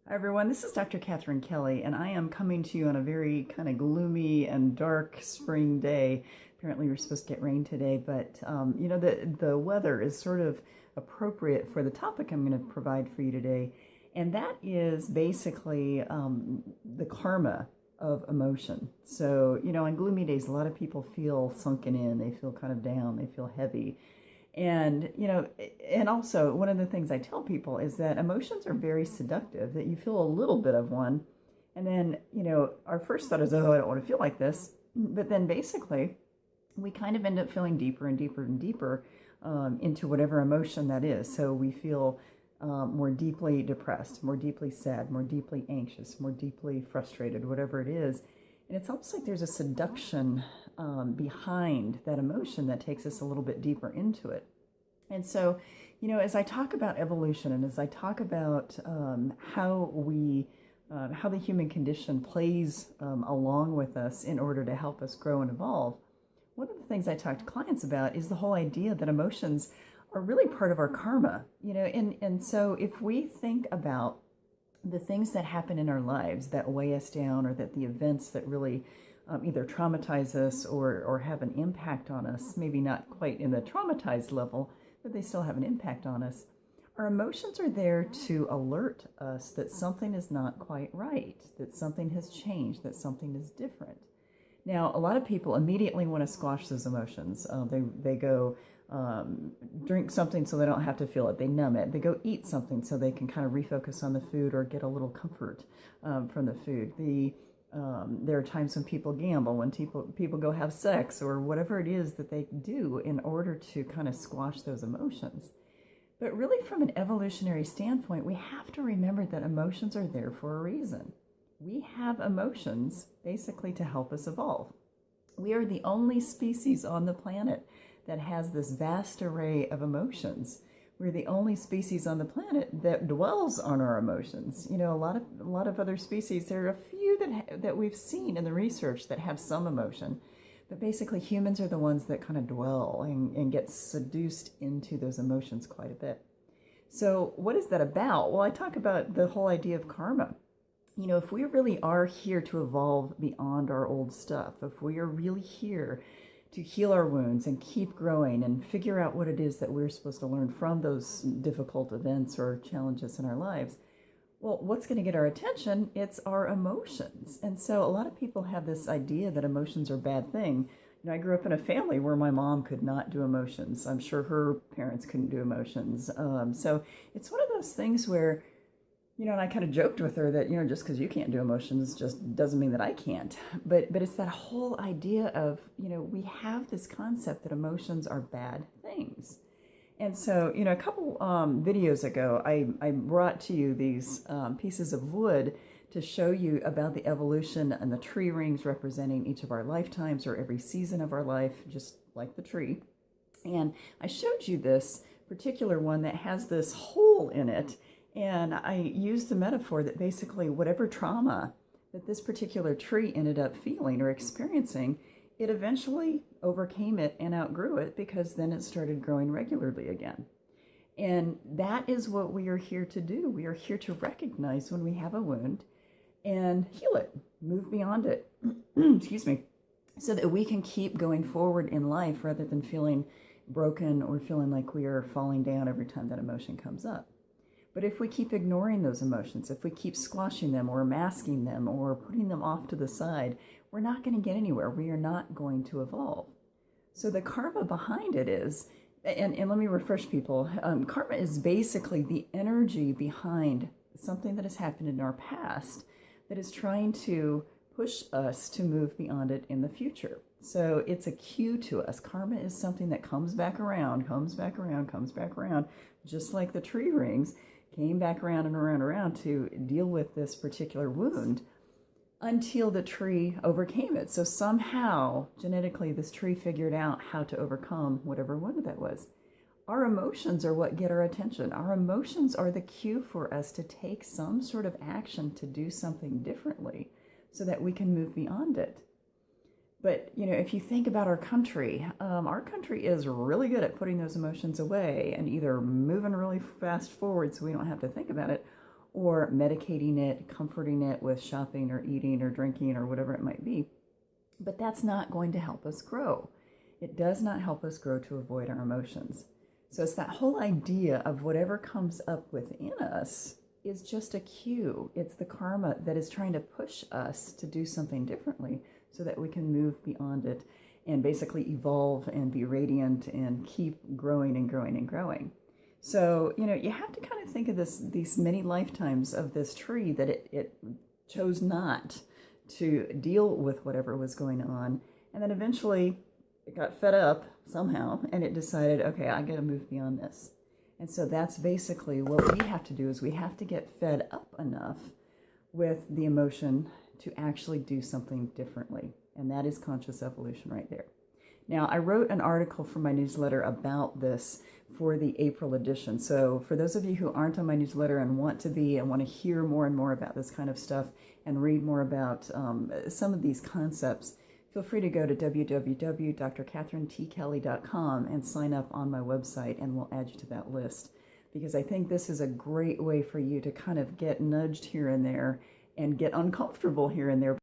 Hi everyone, this is Dr. Catherine Kelly, and I am coming to you on a very kind of gloomy and dark spring day. Apparently, we're supposed to get rain today, but the weather is sort of appropriate for the topic I'm going to provide for you today, and that is basically the karma of emotion. So, on gloomy days, a lot of people feel sunken in, they feel kind of down, they feel heavy. And also one of the things I tell people is that emotions are very seductive, that you feel a little bit of one. And then, our first thought is, oh, I don't want to feel like this. But then basically, we kind of end up feeling deeper and deeper and deeper into whatever emotion that is. So we feel more deeply depressed, more deeply sad, more deeply anxious, more deeply frustrated, whatever it is. And it's almost like there's a seduction behind that emotion that takes us a little bit deeper into it. And so, as I talk about evolution and as I talk about how the human condition plays along with us in order to help us grow and evolve, one of the things I talk to clients about is the whole idea that emotions are really part of our karma. And so if we think about the things that happen in our lives that weigh us down, or that the events that really either traumatize us or have an impact on us, maybe not quite in the traumatized level, but they still have an impact on us. Our emotions are there to alert us that something is not quite right, that something has changed, that something is different. Now, a lot of people immediately want to squash those emotions. They go drink something so they don't have to feel it. They numb it. They go eat something so they can kind of refocus on the food or get a little comfort from the food. There are times when people gamble, when people go have sex, or whatever it is that they do in order to kind of squash those emotions. But really, from an evolutionary standpoint, we have to remember that emotions are there for a reason. We have emotions basically to help us evolve. We are the only species on the planet that has this vast array of emotions. We're the only species on the planet that dwells on our emotions. A lot of other species, there are a few that we've seen in the research that have some emotion, but basically humans are the ones that kind of dwell and get seduced into those emotions quite a bit. So what is that about? Well, I talk about the whole idea of karma. If we really are here to evolve beyond our old stuff, if we are really here to heal our wounds and keep growing and figure out what it is that we're supposed to learn from those difficult events or challenges in our lives, well, what's going to get our attention? It's our emotions. And so a lot of people have this idea that emotions are a bad thing. I grew up in a family where my mom could not do emotions. I'm sure her parents couldn't do emotions. So it's one of those things where, and I kind of joked with her that, just because you can't do emotions just doesn't mean that I can't. But it's that whole idea of, we have this concept that emotions are bad things. And so, a couple videos ago, I brought to you these pieces of wood to show you about the evolution and the tree rings representing each of our lifetimes or every season of our life, just like the tree. And I showed you this particular one that has this hole in it. And I used the metaphor that basically whatever trauma that this particular tree ended up feeling or experiencing, it eventually overcame it and outgrew it, because then it started growing regularly again. And that is what we are here to do. We are here to recognize when we have a wound and heal it, move beyond it, excuse me, so that we can keep going forward in life rather than feeling broken or feeling like we are falling down every time that emotion comes up. But if we keep ignoring those emotions, if we keep squashing them or masking them or putting them off to the side, we're not going to get anywhere. We are not going to evolve. So the karma behind it is, and let me refresh people, karma is basically the energy behind something that has happened in our past that is trying to push us to move beyond it in the future. So it's a cue to us. Karma is something that comes back around, comes back around, comes back around, just like the tree rings came back around and around and around to deal with this particular wound until the tree overcame it. So somehow, genetically, this tree figured out how to overcome whatever wound that was. Our emotions are what get our attention. Our emotions are the cue for us to take some sort of action to do something differently so that we can move beyond it. But, if you think about our country is really good at putting those emotions away and either moving really fast forward so we don't have to think about it, or medicating it, comforting it with shopping or eating or drinking or whatever it might be. But that's not going to help us grow. It does not help us grow to avoid our emotions. So it's that whole idea of whatever comes up within us is just a cue. It's the karma that is trying to push us to do something differently so that we can move beyond it and basically evolve and be radiant and keep growing and growing and growing. So, you have to kind of think of these many lifetimes of this tree that it chose not to deal with whatever was going on. And then eventually it got fed up somehow and it decided, okay, I got to move beyond this. And so that's basically what we have to do, is we have to get fed up enough with the emotion to actually do something differently. And that is conscious evolution right there. Now, I wrote an article for my newsletter about this for the April edition. So for those of you who aren't on my newsletter and want to be and want to hear more and more about this kind of stuff and read more about some of these concepts, feel free to go to www.drcatherinetkelly.com and sign up on my website, and we'll add you to that list. Because I think this is a great way for you to kind of get nudged here and there and get uncomfortable here and there.